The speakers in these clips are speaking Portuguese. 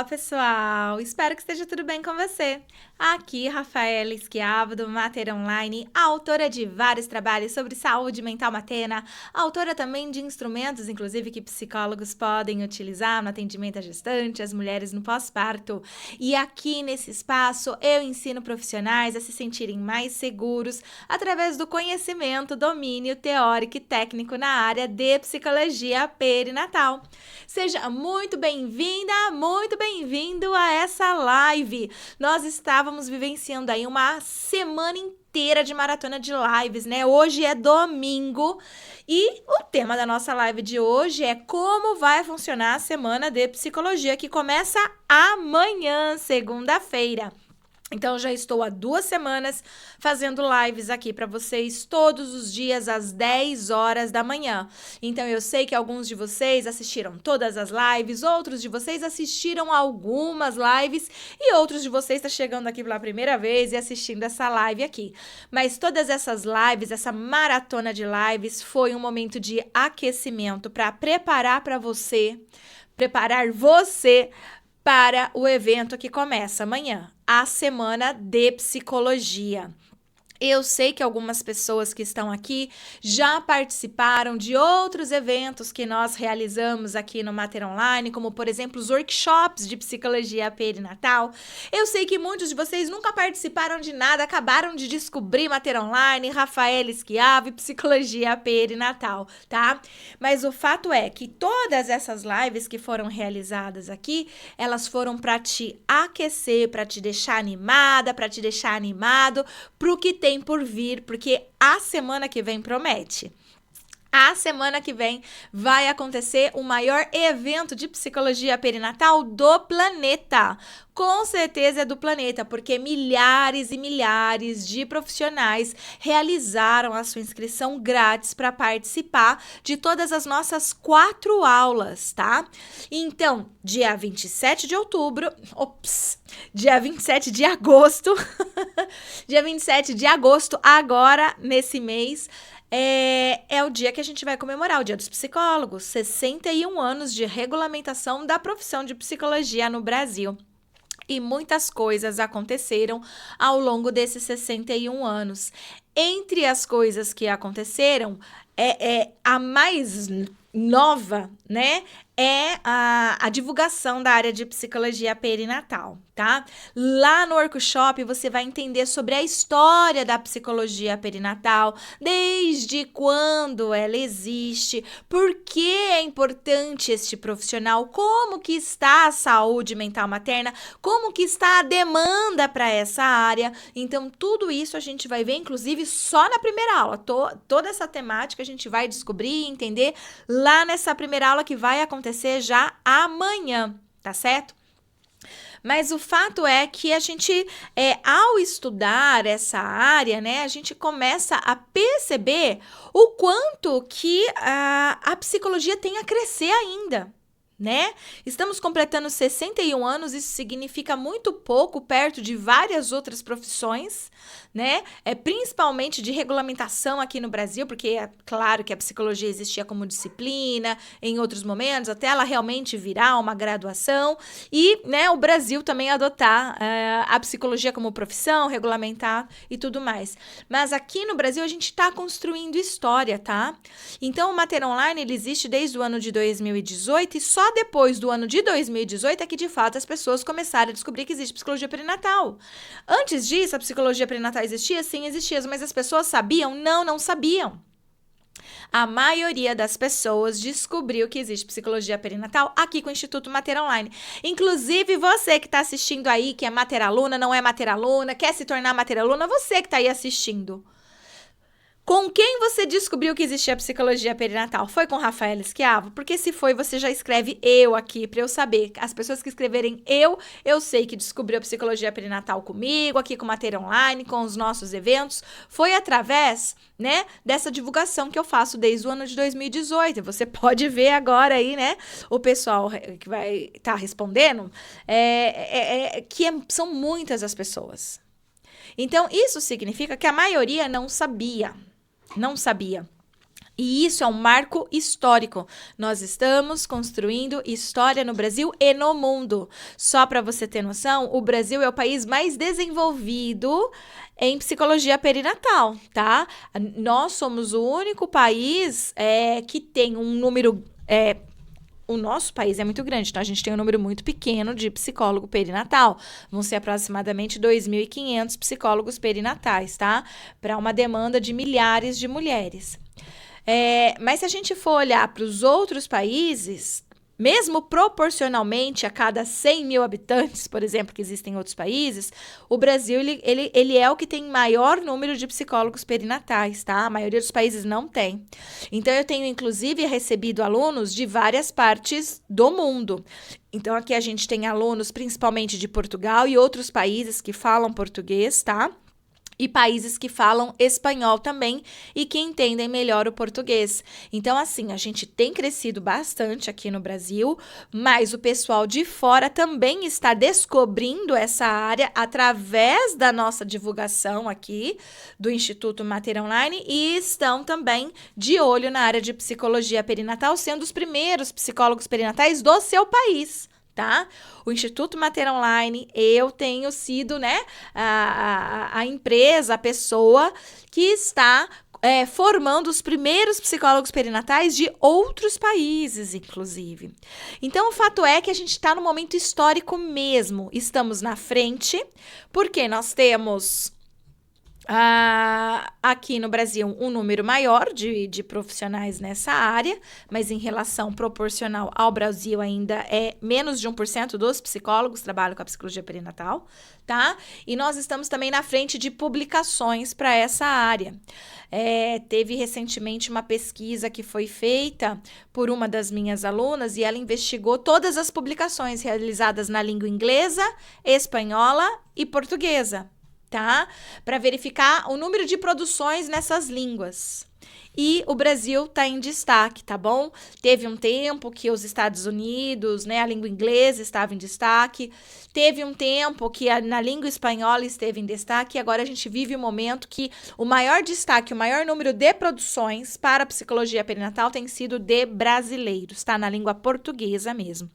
pessoal! Espero que esteja tudo bem com você. Aqui, Rafaela Esquiavo, do Mater Online, autora de vários trabalhos sobre saúde mental materna, autora também de instrumentos, inclusive, que psicólogos podem utilizar no atendimento à gestante, às mulheres no pós-parto. E aqui, nesse espaço, eu ensino profissionais a se sentirem mais seguros através do conhecimento, domínio teórico e técnico na área de psicologia perinatal. Seja muito bem-vinda, muito bem-vindo a essa live. Nós estávamos vivenciando aí uma semana inteira de maratona de lives, né? Hoje é domingo e o tema da nossa live de hoje é como vai funcionar a semana de psicologia que começa amanhã, segunda-feira. Então, eu já estou há 2 semanas fazendo lives aqui para vocês todos os dias às 10 horas da manhã. Então, eu sei que alguns de vocês assistiram todas as lives, outros de vocês assistiram algumas lives e outros de vocês estão chegando aqui pela primeira vez e assistindo essa live aqui. Mas todas essas lives, essa maratona de lives foi um momento de aquecimento para preparar você para o evento que começa amanhã, a Semana de Psicologia. Eu sei que algumas pessoas que estão aqui já participaram de outros eventos que nós realizamos aqui no Mater Online, como, por exemplo, os workshops de psicologia perinatal. Eu sei que muitos de vocês nunca participaram de nada, acabaram de descobrir Mater Online, Rafaela Esquiavo e psicologia perinatal, tá? Mas o fato é que todas essas lives que foram realizadas aqui, elas foram para te aquecer, para te deixar animada, para te deixar animado pro que tem por vir, porque a semana que vem promete. A semana que vem vai acontecer o maior evento de psicologia perinatal do planeta. Com certeza é do planeta, porque milhares e milhares de profissionais realizaram a sua inscrição grátis para participar de todas as nossas 4 aulas, tá? Então, dia 27 de outubro, dia 27 de agosto, dia 27 de agosto, agora nesse mês, é o dia que a gente vai comemorar, o Dia dos Psicólogos, 61 anos de regulamentação da profissão de psicologia no Brasil. E muitas coisas aconteceram ao longo desses 61 anos. Entre as coisas que aconteceram, a mais nova, né, é a divulgação da área de psicologia perinatal, tá? Lá no workshop você vai entender sobre a história da psicologia perinatal, desde quando ela existe, por que é importante este profissional, como que está a saúde mental materna, como que está a demanda para essa área. Então, tudo isso a gente vai ver, inclusive, só na primeira aula. Toda essa temática a gente vai descobrir e entender lá nessa primeira aula que vai acontecer já amanhã, tá certo? Mas o fato é que a gente, ao estudar essa área, né, a gente começa a perceber o quanto que a psicologia tem a crescer ainda, né? Estamos completando 61 anos, isso significa muito pouco perto de várias outras profissões, né? Principalmente de regulamentação aqui no Brasil, porque é claro que a psicologia existia como disciplina em outros momentos, até ela realmente virar uma graduação e, né, o Brasil também adotar a psicologia como profissão, regulamentar e tudo mais. Mas aqui no Brasil a gente está construindo história, tá? Então o Mater Online ele existe desde o ano de 2018 e só depois do ano de 2018 é que, de fato, as pessoas começaram a descobrir que existe psicologia perinatal. Antes disso, a psicologia perinatal existia? Sim, existia, mas as pessoas sabiam? Não sabiam. A maioria das pessoas descobriu que existe psicologia perinatal aqui com o Instituto Mater Online. Inclusive, você que está assistindo aí, que é Mater Aluna, não é Mater Aluna, quer se tornar Mater Aluna, você que está aí assistindo. Com quem você descobriu que existia psicologia perinatal? Foi com Rafaela Esquiavo? Porque se foi, você já escreve eu aqui para eu saber. As pessoas que escreverem eu sei que descobriu a psicologia perinatal comigo, aqui com Mater Online, com os nossos eventos. Foi através, né, dessa divulgação que eu faço desde o ano de 2018. Você pode ver agora aí, né, o pessoal que vai estar respondendo, são muitas as pessoas. Então, isso significa que a maioria não sabia. E isso é um marco histórico. Nós estamos construindo história no Brasil e no mundo. Só para você ter noção, o Brasil é o país mais desenvolvido em psicologia perinatal, tá? Nós somos o único país que tem um número... o nosso país é muito grande, então a gente tem um número muito pequeno de psicólogo perinatal. Vão ser aproximadamente 2.500 psicólogos perinatais, tá? Para uma demanda de milhares de mulheres. Mas se a gente for olhar para os outros países, mesmo proporcionalmente a cada 100 mil habitantes, por exemplo, que existem em outros países, o Brasil ele é o que tem maior número de psicólogos perinatais, tá? A maioria dos países não tem. Então, eu tenho, inclusive, recebido alunos de várias partes do mundo. Então, aqui a gente tem alunos principalmente de Portugal e outros países que falam português, tá? E países que falam espanhol também e que entendem melhor o português. Então, assim, a gente tem crescido bastante aqui no Brasil, mas o pessoal de fora também está descobrindo essa área através da nossa divulgação aqui do Instituto Mater Online e estão também de olho na área de psicologia perinatal, sendo os primeiros psicólogos perinatais do seu país. Tá? O Instituto Mater Online, eu tenho sido, né, a empresa, a pessoa que está formando os primeiros psicólogos perinatais de outros países, inclusive. Então, o fato é que a gente está no momento histórico mesmo. Estamos na frente, porque nós temos... aqui no Brasil, um número maior de profissionais nessa área, mas em relação proporcional ao Brasil ainda é menos de 1% dos psicólogos trabalham com a psicologia perinatal, tá? E nós estamos também na frente de publicações para essa área. Teve recentemente uma pesquisa que foi feita por uma das minhas alunas e ela investigou todas as publicações realizadas na língua inglesa, espanhola e portuguesa. Tá? Para verificar o número de produções nessas línguas. E o Brasil está em destaque, tá bom? Teve um tempo que os Estados Unidos, né, a língua inglesa estava em destaque. Teve um tempo que na língua espanhola esteve em destaque. E agora a gente vive um momento que o maior destaque, o maior número de produções para a psicologia perinatal tem sido de brasileiros, tá? Na língua portuguesa mesmo.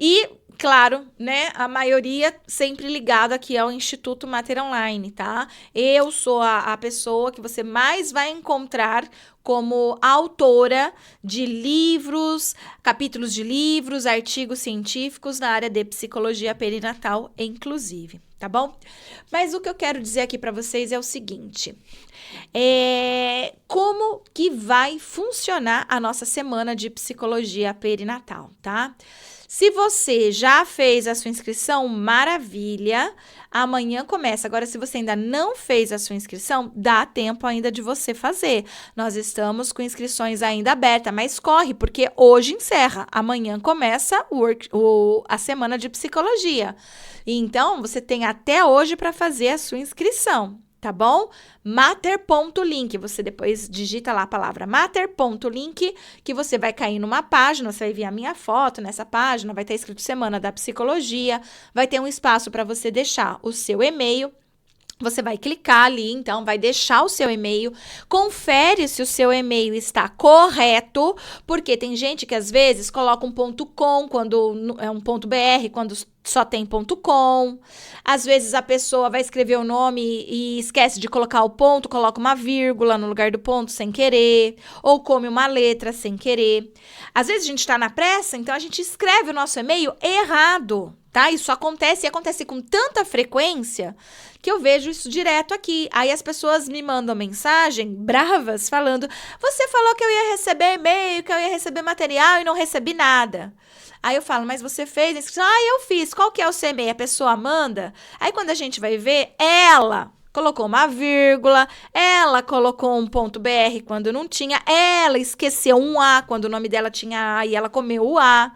E, claro, né, a maioria sempre ligada aqui ao Instituto Mater Online, tá? Eu sou a pessoa que você mais vai encontrar como autora de livros, capítulos de livros, artigos científicos na área de psicologia perinatal, inclusive, tá bom? Mas o que eu quero dizer aqui para vocês é o seguinte: como que vai funcionar a nossa semana de psicologia perinatal, tá? Se você já fez a sua inscrição, maravilha, amanhã começa. Agora, se você ainda não fez a sua inscrição, dá tempo ainda de você fazer. Nós estamos com inscrições ainda abertas, mas corre, porque hoje encerra. Amanhã começa a semana de psicologia. Então, você tem até hoje para fazer a sua inscrição. Tá bom? Mater.link, você depois digita lá a palavra mater.link, que você vai cair numa página, você vai ver a minha foto nessa página, vai estar escrito Semana da Psicologia, vai ter um espaço para você deixar o seu e-mail. Você vai clicar ali, então, vai deixar o seu e-mail, confere se o seu e-mail está correto, porque tem gente que às vezes coloca um .com quando é um .br, quando só tem .com. Às vezes a pessoa vai escrever o nome e esquece de colocar o ponto, coloca uma vírgula no lugar do ponto sem querer, ou come uma letra sem querer. Às vezes a gente está na pressa, então a gente escreve o nosso e-mail errado, tá? Isso acontece e acontece com tanta frequência que eu vejo isso direto aqui. Aí as pessoas me mandam mensagem bravas falando: você falou que eu ia receber e-mail, que eu ia receber material e não recebi nada. Aí eu falo: mas você fez a inscrição? Eu fiz. Qual que é o seu e-mail? A pessoa manda. Aí quando a gente vai ver, ela colocou uma vírgula, ela colocou um .br quando não tinha, ela esqueceu um A quando o nome dela tinha A e ela comeu o A.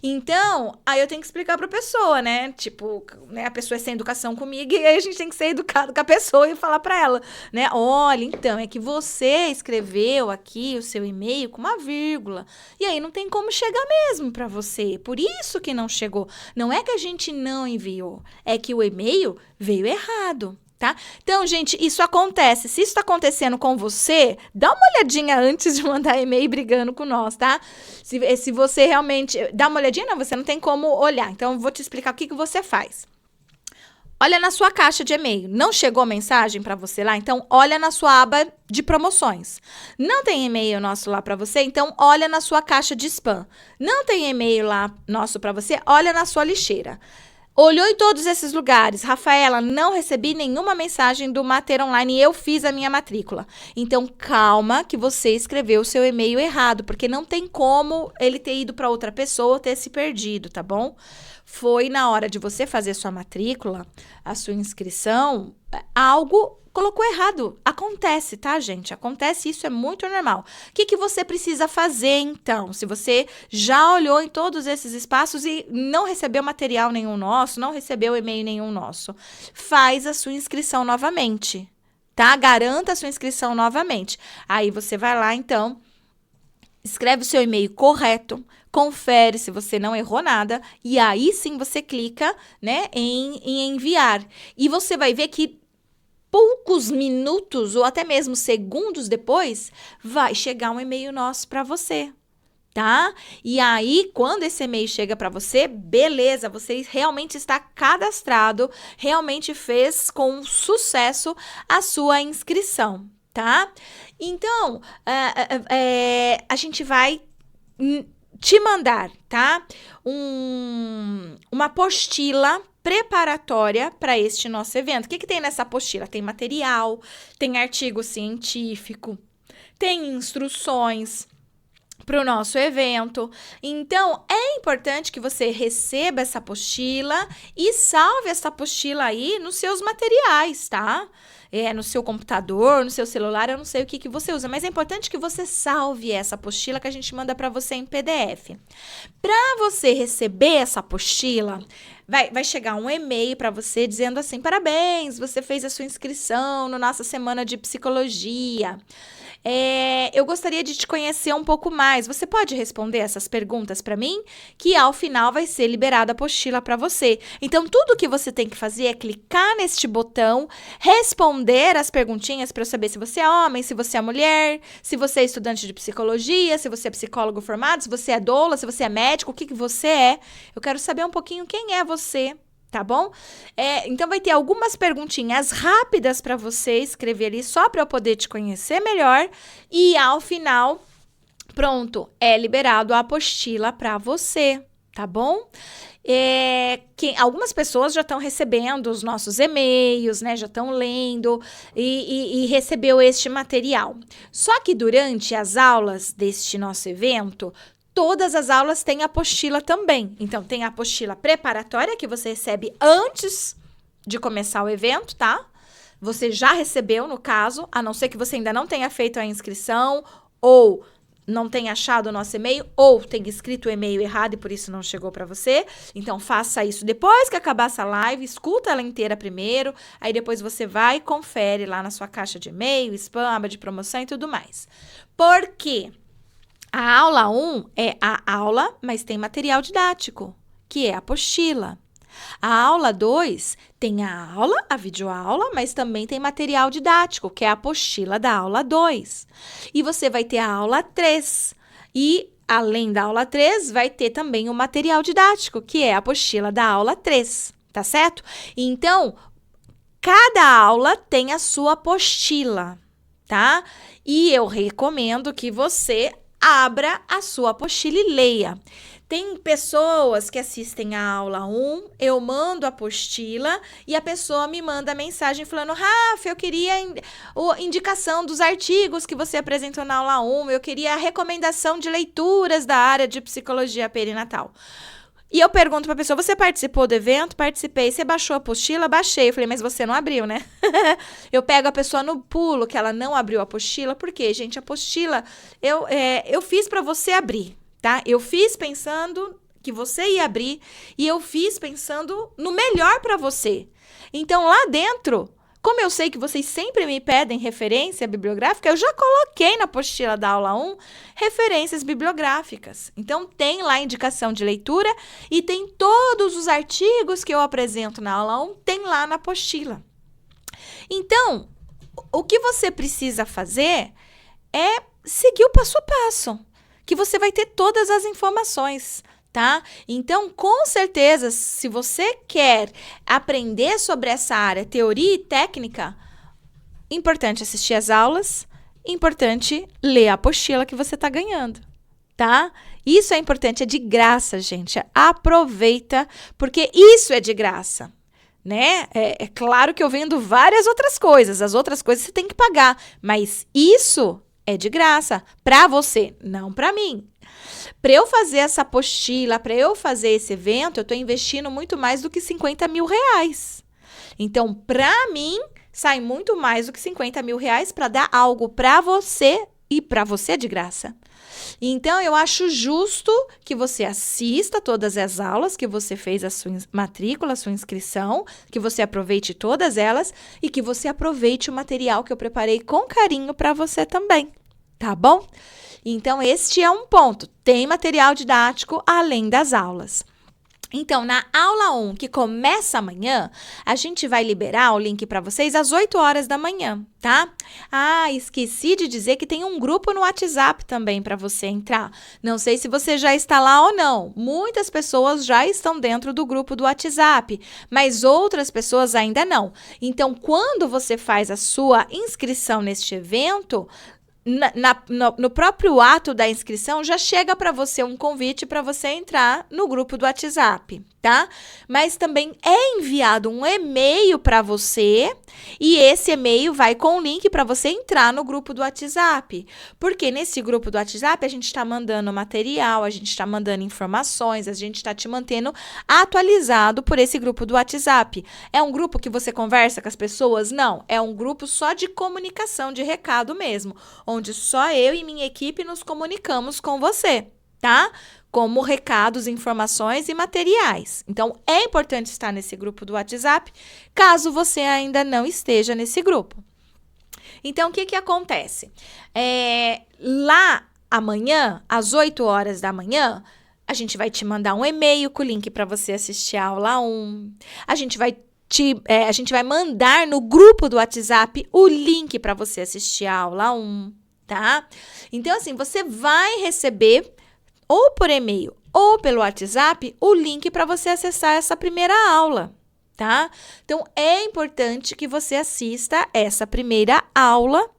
Então, aí eu tenho que explicar pra pessoa, né? Tipo, né, a pessoa é sem educação comigo e aí a gente tem que ser educado com a pessoa e falar pra ela, né? Olha, então, é que você escreveu aqui o seu e-mail com uma vírgula e aí não tem como chegar mesmo pra você. Por isso que não chegou. Não é que a gente não enviou, é que o e-mail veio errado. Tá? Então, gente, isso acontece. Se isso está acontecendo com você, dá uma olhadinha antes de mandar e-mail brigando com nós, tá? Se você realmente... Dá uma olhadinha, não, você não tem como olhar. Então, eu vou te explicar o que você faz. Olha na sua caixa de e-mail. Não chegou mensagem para você lá? Então, olha na sua aba de promoções. Não tem e-mail nosso lá para você? Então, olha na sua caixa de spam. Não tem e-mail lá nosso para você? Olha na sua lixeira. Olhou em todos esses lugares. Rafaela, não recebi nenhuma mensagem do Mater Online e eu fiz a minha matrícula. Então, calma que você escreveu o seu e-mail errado, porque não tem como ele ter ido para outra pessoa ou ter se perdido, tá bom? Foi na hora de você fazer sua matrícula, a sua inscrição, algo colocou errado. Acontece, tá, gente? Acontece, isso é muito normal. O que você precisa fazer, então? Se você já olhou em todos esses espaços e não recebeu material nenhum nosso, não recebeu e-mail nenhum nosso, faz a sua inscrição novamente, tá? Garanta a sua inscrição novamente. Aí você vai lá, então, escreve o seu e-mail correto, confere se você não errou nada, e aí sim você clica, né, em enviar. E você vai ver que poucos minutos ou até mesmo segundos depois, vai chegar um e-mail nosso para você, tá? E aí, quando esse e-mail chega para você, beleza, você realmente está cadastrado, realmente fez com sucesso a sua inscrição, tá? Então, a gente vai te mandar, tá? Uma apostila preparatória para este nosso evento. O que tem nessa apostila? Tem material, tem artigo científico, tem instruções para o nosso evento. Então, é importante que você receba essa apostila e salve essa apostila aí nos seus materiais, tá? No seu computador, no seu celular, eu não sei o que você usa, mas é importante que você salve essa apostila que a gente manda para você em PDF. Para você receber essa apostila, vai chegar um e-mail para você dizendo assim: parabéns, você fez a sua inscrição na nossa semana de psicologia. Eu gostaria de te conhecer um pouco mais. Você pode responder essas perguntas para mim? Que ao final vai ser liberada a apostila para você. Então, tudo que você tem que fazer é clicar neste botão, responder as perguntinhas para eu saber se você é homem, se você é mulher, se você é estudante de psicologia, se você é psicólogo formado, se você é doula, se você é médico, o que você é. Eu quero saber um pouquinho quem é você. Tá bom? Então, vai ter algumas perguntinhas rápidas para você escrever ali, só para eu poder te conhecer melhor. E, ao final, pronto, é liberado a apostila para você, tá bom? Algumas pessoas já estão recebendo os nossos e-mails, né? Já estão lendo e recebeu este material. Só que durante as aulas deste nosso evento, todas as aulas têm apostila também. Então, tem a apostila preparatória que você recebe antes de começar o evento, tá? Você já recebeu, no caso, a não ser que você ainda não tenha feito a inscrição ou não tenha achado o nosso e-mail ou tenha escrito o e-mail errado e por isso não chegou para você. Então, faça isso depois que acabar essa live, escuta ela inteira primeiro, aí depois você vai e confere lá na sua caixa de e-mail, spam, aba de promoção e tudo mais. Por quê? A aula 1 é a aula, mas tem material didático, que é a apostila. A aula 2 tem a aula, a videoaula, mas também tem material didático, que é a apostila da aula 2. E você vai ter a aula 3. E, além da aula 3, vai ter também o material didático, que é a apostila da aula 3, tá certo? Então, cada aula tem a sua apostila, tá? E eu recomendo que você abra a sua apostila e leia. Tem pessoas que assistem a aula 1, eu mando a apostila e a pessoa me manda mensagem falando: Rafa, eu queria a indicação dos artigos que você apresentou na aula 1, eu queria a recomendação de leituras da área de psicologia perinatal. E eu pergunto para a pessoa: você participou do evento? Participei. Você baixou a apostila? Baixei. Eu falei: mas você não abriu, né? Eu pego a pessoa no pulo que ela não abriu a apostila. Por quê, gente? A apostila eu fiz para você abrir, tá? Eu fiz pensando que você ia abrir e eu fiz pensando no melhor para você. Então, lá dentro, como eu sei que vocês sempre me pedem referência bibliográfica, eu já coloquei na apostila da aula 1 referências bibliográficas. Então, tem lá indicação de leitura e tem todos os artigos que eu apresento na aula 1, tem lá na apostila. Então, o que você precisa fazer é seguir o passo a passo, que você vai ter todas as informações, tá? Então, com certeza, se você quer aprender sobre essa área, teoria e técnica, importante assistir as aulas, importante ler a apostila que você está ganhando, tá? Isso é importante, é de graça, gente. Aproveita, porque isso é de graça, né? É claro que eu vendo várias outras coisas. As outras coisas você tem que pagar, mas isso é de graça para você, não para mim. Para eu fazer essa apostila, para eu fazer esse evento, eu estou investindo muito mais do que R$50 mil. Então, para mim, sai muito mais do que R$50 mil para dar algo para você e para você de graça. Então, eu acho justo que você assista todas as aulas, que você fez a sua matrícula, a sua inscrição, que você aproveite todas elas e que você aproveite o material que eu preparei com carinho para você também, tá bom? Então, este é um ponto. Tem material didático além das aulas. Então, na aula 1, que começa amanhã, a gente vai liberar o link para vocês às 8 horas da manhã, tá? Ah, esqueci de dizer que tem um grupo no WhatsApp também para você entrar. Não sei se você já está lá ou não. Muitas pessoas já estão dentro do grupo do WhatsApp, mas outras pessoas ainda não. Então, quando você faz a sua inscrição neste evento, no próprio ato da inscrição, já chega para você um convite para você entrar no grupo do WhatsApp, tá? Mas também é enviado um e-mail para você e esse e-mail vai com o link para você entrar no grupo do WhatsApp. Porque nesse grupo do WhatsApp a gente está mandando material, a gente está mandando informações, a gente está te mantendo atualizado por esse grupo do WhatsApp. É um grupo que você conversa com as pessoas? Não, é um grupo só de comunicação, de recado mesmo, onde só eu e minha equipe nos comunicamos com você, tá? Como recados, informações e materiais. Então, é importante estar nesse grupo do WhatsApp, caso você ainda não esteja nesse grupo. Então, o que acontece? Lá amanhã, às 8 horas da manhã, a gente vai te mandar um e-mail com o link para você assistir a aula 1. A gente vai mandar no grupo do WhatsApp o link para você assistir a aula 1. Tá? Então, assim, você vai receber ou por e-mail ou pelo WhatsApp o link para você acessar essa primeira aula, tá? Então, é importante que você assista essa primeira aula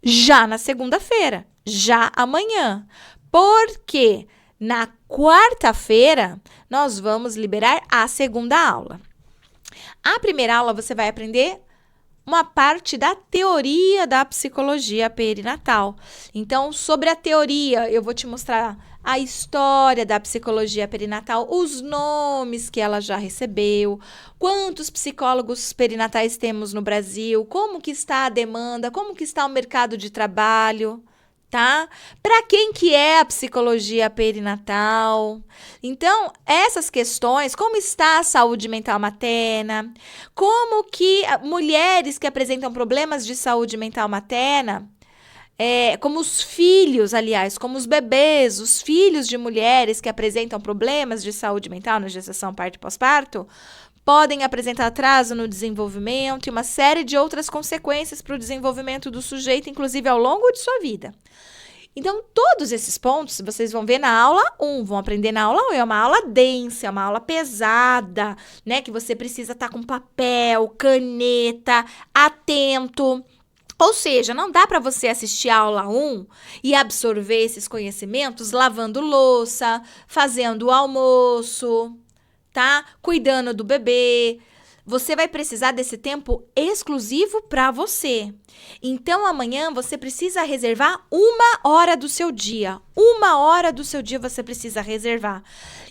já na segunda-feira, já amanhã, porque na quarta-feira nós vamos liberar a segunda aula. A primeira aula você vai aprender uma parte da teoria da psicologia perinatal. Então, sobre a teoria, eu vou te mostrar a história da psicologia perinatal, os nomes que ela já recebeu, quantos psicólogos perinatais temos no Brasil, como que está a demanda, como que está o mercado de trabalho, tá? Para quem que é a psicologia perinatal? Então, essas questões, como está a saúde mental materna? Como que mulheres que apresentam problemas de saúde mental materna, como os filhos, aliás, como os bebês, os filhos de mulheres que apresentam problemas de saúde mental na gestação, parto e pós-parto, podem apresentar atraso no desenvolvimento e uma série de outras consequências para o desenvolvimento do sujeito, inclusive ao longo de sua vida. Então, todos esses pontos vocês vão ver na aula 1, vão aprender na aula 1. É uma aula densa, é uma aula pesada, né? Que você precisa estar com papel, caneta, atento. Ou seja, não dá para você assistir a aula 1 e absorver esses conhecimentos lavando louça, fazendo o almoço, tá? Cuidando do bebê. Você vai precisar desse tempo exclusivo para você. Então, amanhã você precisa reservar 1 hora do seu dia. 1 hora do seu dia você precisa reservar.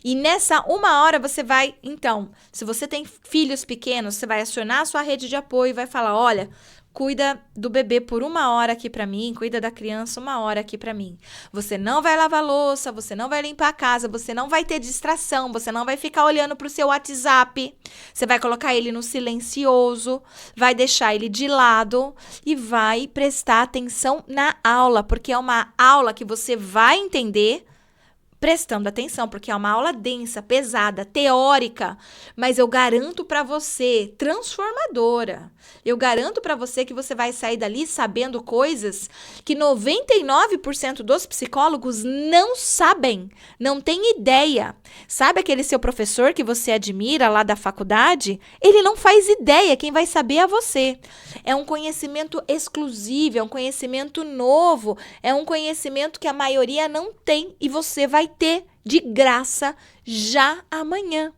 E nessa 1 hora você vai, então, se você tem filhos pequenos, você vai acionar a sua rede de apoio e vai falar, olha, cuida do bebê por 1 hora aqui para mim, cuida da criança 1 hora aqui para mim. Você não vai lavar louça, você não vai limpar a casa, você não vai ter distração, você não vai ficar olhando para o seu WhatsApp. Você vai colocar ele no silencioso, vai deixar ele de lado e vai prestar atenção na aula, porque é uma aula que você vai entender prestando atenção, porque é uma aula densa, pesada, teórica, mas eu garanto para você, transformadora. Eu garanto para você que você vai sair dali sabendo coisas que 99% dos psicólogos não sabem, não tem ideia. Sabe aquele seu professor que você admira lá da faculdade? Ele não faz ideia, quem vai saber é você. É um conhecimento exclusivo, é um conhecimento novo, é um conhecimento que a maioria não tem e você vai ter de graça já amanhã.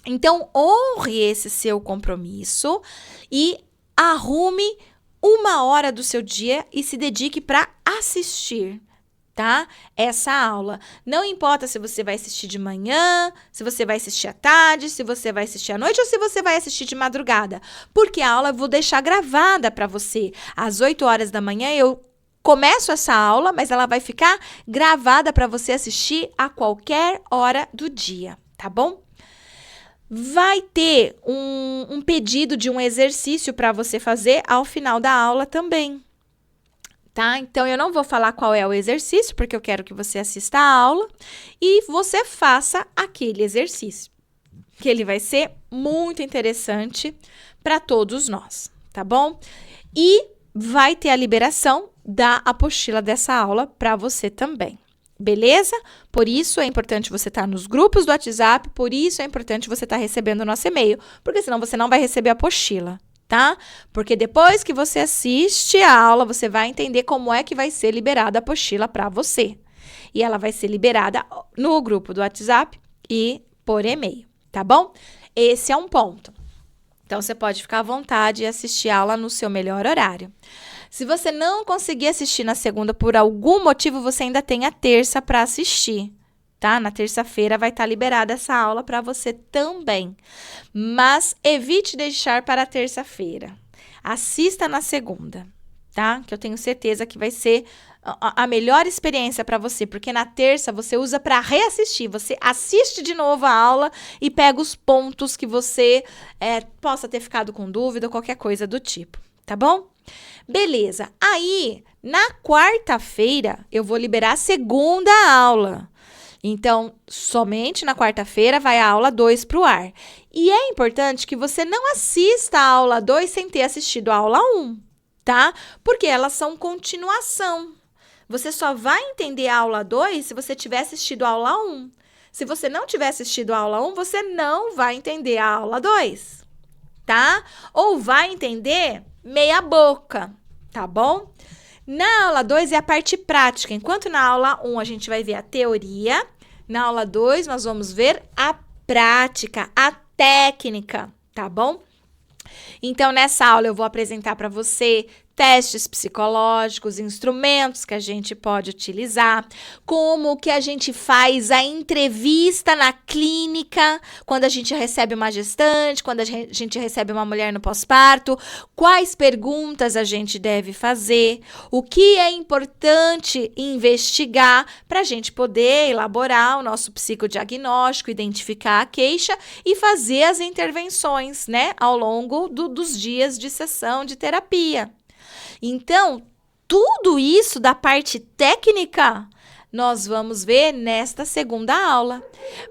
Então, honre esse seu compromisso e arrume 1 hora do seu dia e se dedique para assistir, tá? Essa aula. Não importa se você vai assistir de manhã, se você vai assistir à tarde, se você vai assistir à noite ou se você vai assistir de madrugada, porque a aula eu vou deixar gravada para você. Às 8 horas da manhã eu começo essa aula, mas ela vai ficar gravada para você assistir a qualquer hora do dia, tá bom? Vai ter um pedido de um exercício para você fazer ao final da aula também, tá? Então, eu não vou falar qual é o exercício, porque eu quero que você assista a aula e você faça aquele exercício, que ele vai ser muito interessante para todos nós, tá bom? E vai ter a liberação da apostila dessa aula para você também, beleza? Por isso é importante você estar nos grupos do WhatsApp, por isso é importante você estar recebendo o nosso e-mail, porque senão você não vai receber a apostila, tá? Porque depois que você assiste a aula, você vai entender como é que vai ser liberada a apostila para você. E ela vai ser liberada no grupo do WhatsApp e por e-mail, tá bom? Esse é um ponto. Então, você pode ficar à vontade e assistir a aula no seu melhor horário. Se você não conseguir assistir na segunda por algum motivo, você ainda tem a terça para assistir, tá? Na terça-feira vai estar liberada essa aula para você também. Mas evite deixar para a terça-feira. Assista na segunda, tá? Que eu tenho certeza que vai ser a melhor experiência para você, porque na terça você usa para reassistir. Você assiste de novo a aula e pega os pontos que você possa ter ficado com dúvida ou qualquer coisa do tipo, tá bom? Beleza. Aí, na quarta-feira, eu vou liberar a segunda aula. Então, somente na quarta-feira vai a aula 2 para o ar. E é importante que você não assista a aula 2 sem ter assistido a aula 1, tá? Porque elas são continuação. Você só vai entender a aula 2 se você tiver assistido a aula 1. Se você não tiver assistido a aula 1, você não vai entender a aula 2, tá? Ou vai entender meia boca, tá bom? Na aula 2 é a parte prática, enquanto na aula 1 a gente vai ver a teoria, na aula 2 nós vamos ver a prática, a técnica, tá bom? Então, nessa aula eu vou apresentar para você testes psicológicos, instrumentos que a gente pode utilizar, como que a gente faz a entrevista na clínica, quando a gente recebe uma gestante, quando a gente recebe uma mulher no pós-parto, quais perguntas a gente deve fazer, o que é importante investigar para a gente poder elaborar o nosso psicodiagnóstico, identificar a queixa e fazer as intervenções, né, ao longo dos dias de sessão de terapia. Então, tudo isso da parte técnica, nós vamos ver nesta segunda aula.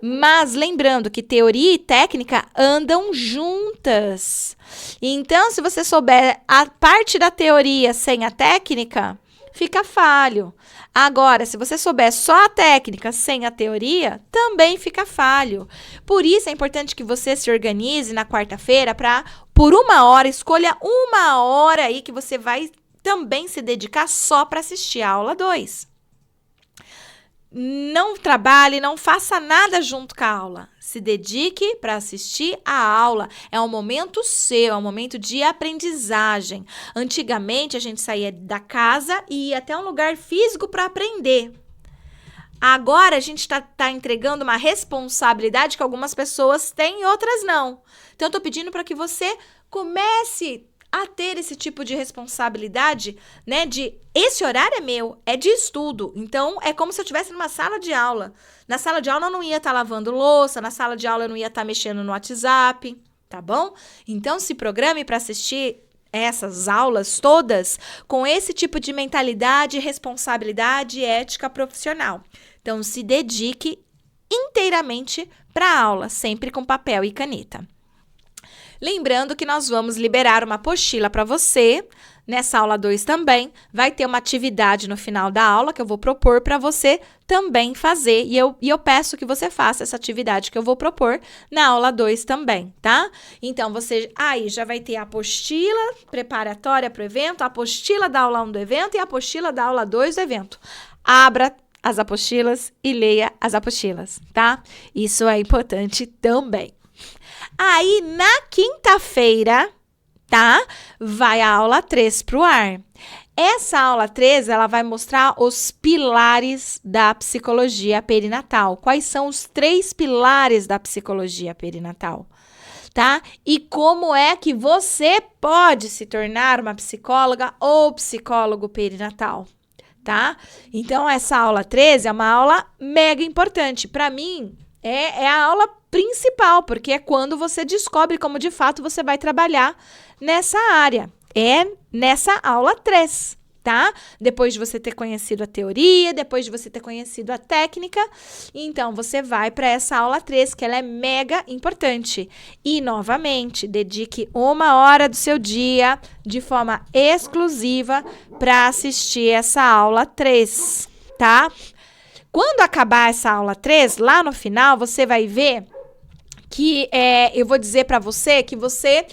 Mas lembrando que teoria e técnica andam juntas. Então, se você souber a parte da teoria sem a técnica, fica falho. Agora, se você souber só a técnica sem a teoria, também fica falho. Por isso é importante que você se organize na quarta-feira para, por 1 hora, escolha 1 hora aí que você vai também se dedicar só para assistir a aula 2. Não trabalhe, não faça nada junto com a aula. Se dedique para assistir a aula. É um momento seu, é um momento de aprendizagem. Antigamente, a gente saía da casa e ia até um lugar físico para aprender. Agora, a gente tá entregando uma responsabilidade que algumas pessoas têm e outras não. Então, eu estou pedindo para que você comece a ter esse tipo de responsabilidade, né, de esse horário é meu, é de estudo, então é como se eu estivesse numa sala de aula. Na sala de aula eu não ia estar lavando louça, na sala de aula eu não ia estar mexendo no WhatsApp, tá bom? Então se programe para assistir essas aulas todas com esse tipo de mentalidade, responsabilidade e ética profissional. Então, se dedique inteiramente para a aula, sempre com papel e caneta. Lembrando que nós vamos liberar uma apostila para você. Nessa aula 2 também vai ter uma atividade no final da aula que eu vou propor para você também fazer. E eu peço que você faça essa atividade que eu vou propor na aula 2 também, tá? Então, você aí já vai ter a apostila preparatória para o evento, a apostila da aula 1 do evento e a apostila da aula 2 do evento. Abra as apostilas e leia as apostilas, tá? Isso é importante também. Aí, na quinta-feira, tá? Vai a aula 3 pro ar. Essa aula 3, ela vai mostrar os pilares da psicologia perinatal. Quais são os 3 pilares da psicologia perinatal, tá? E como é que você pode se tornar uma psicóloga ou psicólogo perinatal, tá? Então, essa aula 13 é uma aula mega importante. Para mim, é a aula principal, porque é quando você descobre como de fato você vai trabalhar nessa área. É nessa aula 3, tá? Depois de você ter conhecido a teoria, depois de você ter conhecido a técnica, então você vai para essa aula 3, que ela é mega importante. E, novamente, dedique 1 hora do seu dia de forma exclusiva para assistir essa aula 3, tá? Quando acabar essa aula 3, lá no final, você vai ver que eu vou dizer para você que você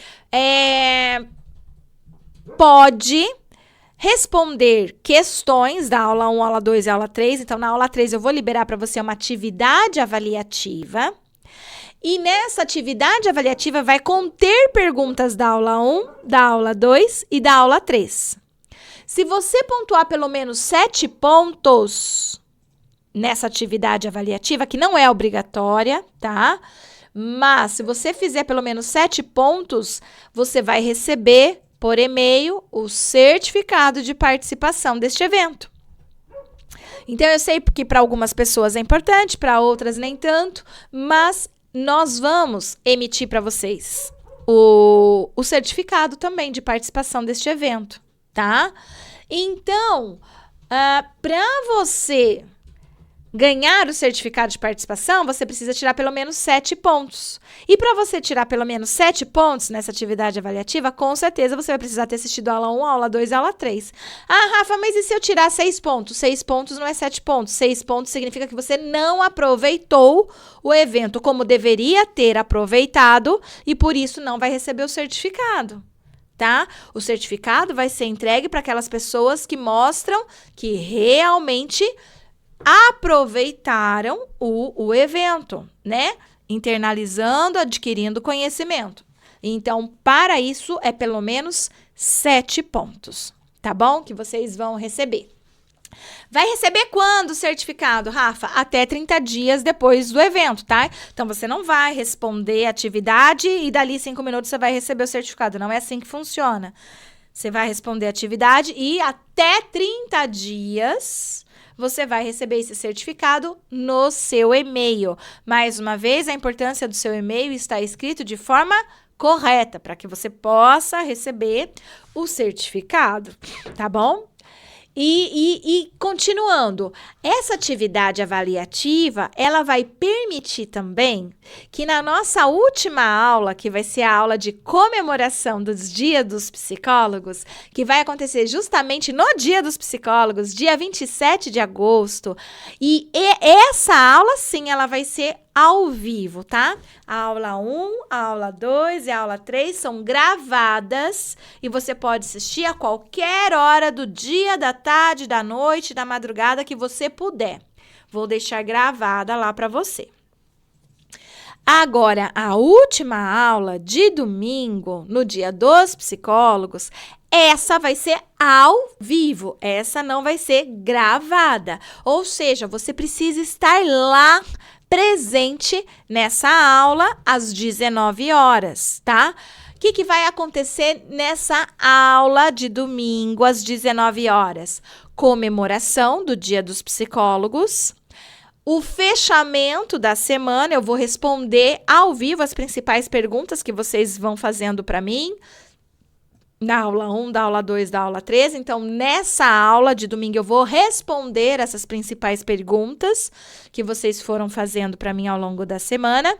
pode responder questões da aula 1, aula 2 e aula 3. Então, na aula 3, eu vou liberar para você uma atividade avaliativa. E nessa atividade avaliativa vai conter perguntas da aula 1, da aula 2 e da aula 3. Se você pontuar pelo menos 7 pontos nessa atividade avaliativa, que não é obrigatória, tá? Mas se você fizer pelo menos 7 pontos, você vai receber por e-mail o certificado de participação deste evento. Então, eu sei que para algumas pessoas é importante, para outras nem tanto, mas nós vamos emitir para vocês o certificado também de participação deste evento, tá? Então, para você ganhar o certificado de participação, você precisa tirar pelo menos 7 pontos. E para você tirar pelo menos 7 pontos nessa atividade avaliativa, com certeza você vai precisar ter assistido a aula 1, a aula 2 e a aula 3. Ah, Rafa, mas e se eu tirar 6 pontos? 6 pontos não é 7 pontos. 6 pontos significa que você não aproveitou o evento como deveria ter aproveitado e por isso não vai receber o certificado. Tá? O certificado vai ser entregue para aquelas pessoas que mostram que realmente aproveitaram o evento, né? Internalizando, adquirindo conhecimento. Então, para isso, é pelo menos 7 pontos, tá bom? Que vocês vão receber. Vai receber quando o certificado, Rafa? Até 30 dias depois do evento, tá? Então, você não vai responder a atividade e dali 5 minutos você vai receber o certificado. Não é assim que funciona. Você vai responder a atividade e até 30 dias você vai receber esse certificado no seu e-mail. Mais uma vez, a importância do seu e-mail está escrito de forma correta, para que você possa receber o certificado, tá bom? E continuando, essa atividade avaliativa, ela vai permitir também que na nossa última aula, que vai ser a aula de comemoração dos Dias dos Psicólogos, que vai acontecer justamente no Dia dos Psicólogos, dia 27 de agosto, e essa aula, sim, ela vai ser ao vivo, tá? A aula 1, a aula 2 e a aula 3 são gravadas e você pode assistir a qualquer hora do dia, da tarde, da noite, da madrugada que você puder. Vou deixar gravada lá para você. Agora, a última aula de domingo, no Dia dos Psicólogos, essa vai ser ao vivo, essa não vai ser gravada. Ou seja, você precisa estar lá presente nessa aula às 19 horas, tá? O que vai acontecer nessa aula de domingo às 19 horas? Comemoração do Dia dos Psicólogos. O fechamento da semana, eu vou responder ao vivo as principais perguntas que vocês vão fazendo para mim. na aula 1, da aula 2, da aula 3. Então, nessa aula de domingo, eu vou responder essas principais perguntas que vocês foram fazendo para mim ao longo da semana.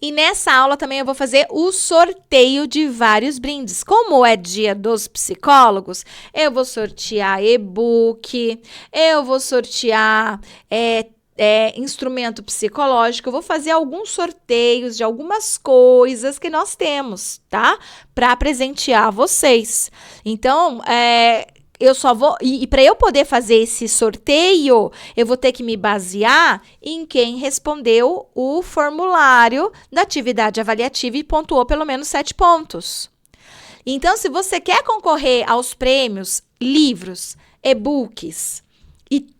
E nessa aula também eu vou fazer o sorteio de vários brindes. Como é dia dos psicólogos, eu vou sortear e-book, eu vou sortear instrumento psicológico, eu vou fazer alguns sorteios de algumas coisas que nós temos, tá? Para presentear vocês. Então, eu só vou... E para eu poder fazer esse sorteio, eu vou ter que me basear em quem respondeu o formulário da atividade avaliativa e pontuou pelo menos 7 pontos. Então, se você quer concorrer aos prêmios, livros, e-books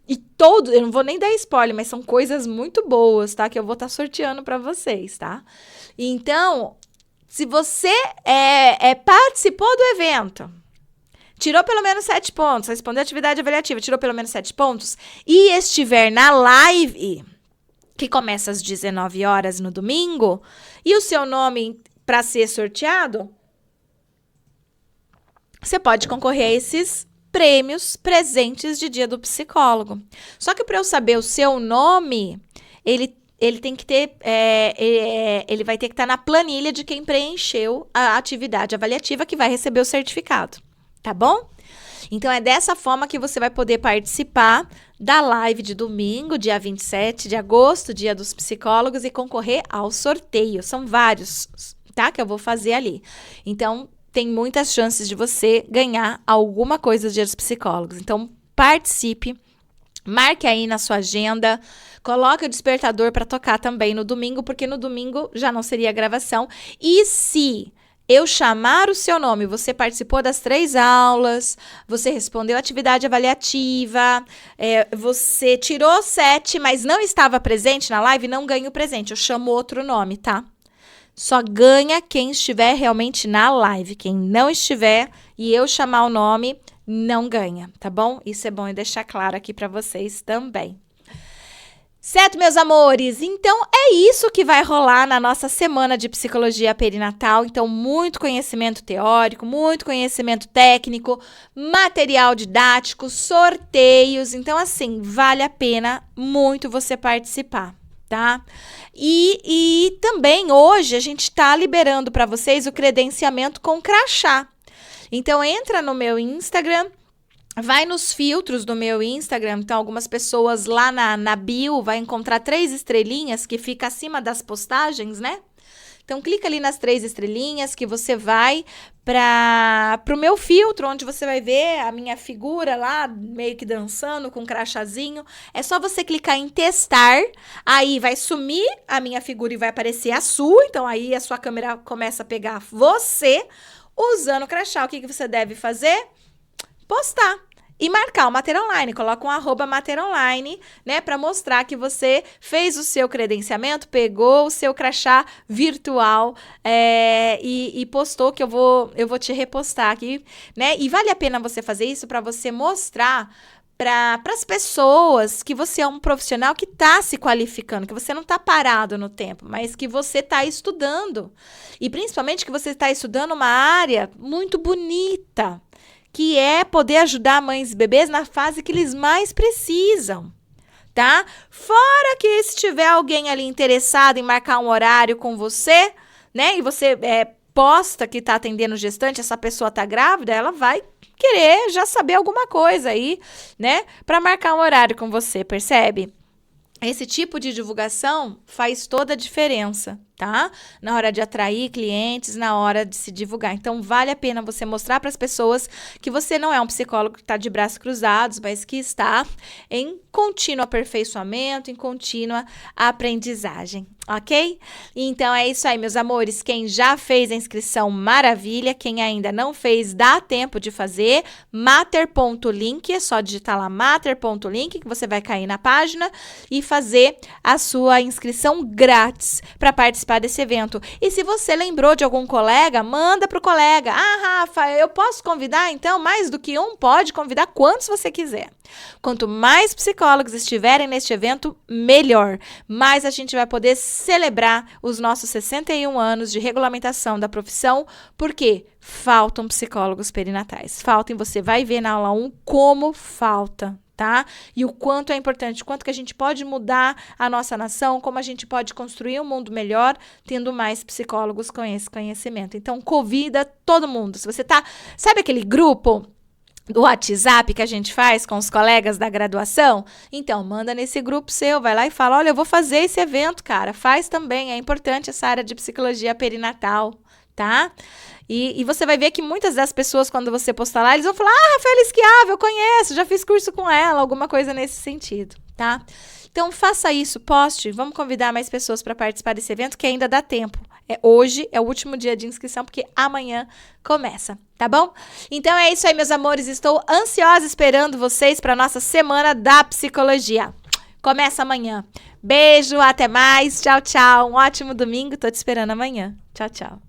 e todos, eu não vou nem dar spoiler, mas são coisas muito boas, tá? Que eu vou estar sorteando para vocês, tá? Então, se você participou do evento, tirou pelo menos 7 pontos, respondeu a atividade avaliativa, tirou pelo menos 7 pontos, e estiver na live, que começa às 19 horas no domingo, e o seu nome para ser sorteado, você pode concorrer a esses prêmios presentes de dia do psicólogo. Só que para eu saber o seu nome, ele tem que ter, ele vai ter que estar na planilha de quem preencheu a atividade avaliativa que vai receber o certificado, tá bom? Então, é dessa forma que você vai poder participar da live de domingo, dia 27 de agosto, dia dos psicólogos, e concorrer ao sorteio. São vários, tá? Que eu vou fazer ali. Então, tem muitas chances de você ganhar alguma coisa do dia dos psicólogos. Então, participe, marque aí na sua agenda, coloque o despertador para tocar também no domingo, porque no domingo já não seria gravação. E se eu chamar o seu nome, você participou das 3 aulas, você respondeu a atividade avaliativa, você tirou 7, mas não estava presente na live, não ganha o presente. Eu chamo outro nome, tá? Só ganha quem estiver realmente na live. Quem não estiver e eu chamar o nome, não ganha, tá bom? Isso é bom deixar claro aqui para vocês também. Certo, meus amores? Então, é isso que vai rolar na nossa semana de psicologia perinatal. Então, muito conhecimento teórico, muito conhecimento técnico, material didático, sorteios. Então, assim, vale a pena muito você participar, tá? E também hoje a gente está liberando para vocês o credenciamento com crachá. Então, entra no meu Instagram, vai nos filtros do meu Instagram. Então, algumas pessoas lá na bio vai encontrar 3 estrelinhas que fica acima das postagens, né? Então, clica ali nas 3 estrelinhas que você vai para o meu filtro, onde você vai ver a minha figura lá, meio que dançando com um crachazinho. É só você clicar em testar, aí vai sumir a minha figura e vai aparecer a sua. Então, aí a sua câmera começa a pegar você usando o crachá. O que você deve fazer? Postar. E marcar o Mater Online, coloca um @MaterOnline, né, para mostrar que você fez o seu credenciamento, pegou o seu crachá virtual e postou, que eu vou te repostar aqui, né? E vale a pena você fazer isso para você mostrar para as pessoas que você é um profissional que está se qualificando, que você não está parado no tempo, mas que você está estudando. E principalmente que você está estudando uma área muito bonita, que é poder ajudar mães e bebês na fase que eles mais precisam, tá? Fora que se tiver alguém ali interessado em marcar um horário com você, né? E você posta que tá atendendo gestante, essa pessoa tá grávida, ela vai querer já saber alguma coisa aí, né? Para marcar um horário com você, percebe? Esse tipo de divulgação faz toda a diferença, tá? Na hora de atrair clientes, na hora de se divulgar. Então, vale a pena você mostrar para as pessoas que você não é um psicólogo que está de braços cruzados, mas que está em contínuo aperfeiçoamento, em contínua aprendizagem, ok? Então, é isso aí, meus amores. Quem já fez a inscrição, maravilha. Quem ainda não fez, dá tempo de fazer. Mater.link, é só digitar lá mater.link, que você vai cair na página e fazer a sua inscrição grátis para participar participar desse evento. E se você lembrou de algum colega, manda pro colega. Ah, Rafa, eu posso convidar então mais do que um? Pode convidar quantos você quiser. Quanto mais psicólogos estiverem neste evento, melhor. Mais a gente vai poder celebrar os nossos 61 anos de regulamentação da profissão, porque faltam psicólogos perinatais. Faltam, você vai ver na aula 1 como falta, tá? E o quanto é importante, o quanto que a gente pode mudar a nossa nação, como a gente pode construir um mundo melhor, tendo mais psicólogos com esse conhecimento. Então, convida todo mundo. Se você tá, sabe aquele grupo do WhatsApp que a gente faz com os colegas da graduação? Então, manda nesse grupo seu, vai lá e fala, olha, eu vou fazer esse evento, cara, faz também, é importante essa área de psicologia perinatal, tá? E você vai ver que muitas das pessoas, quando você postar lá, eles vão falar, Rafaela Esquiava, eu conheço, já fiz curso com ela, alguma coisa nesse sentido, tá? Então, faça isso, poste, vamos convidar mais pessoas para participar desse evento, que ainda dá tempo. Hoje é o último dia de inscrição, porque amanhã começa, tá bom? Então é isso aí, meus amores, estou ansiosa esperando vocês para a nossa Semana da Psicologia. Começa amanhã. Beijo, até mais, tchau, tchau, um ótimo domingo, tô te esperando amanhã. Tchau, tchau.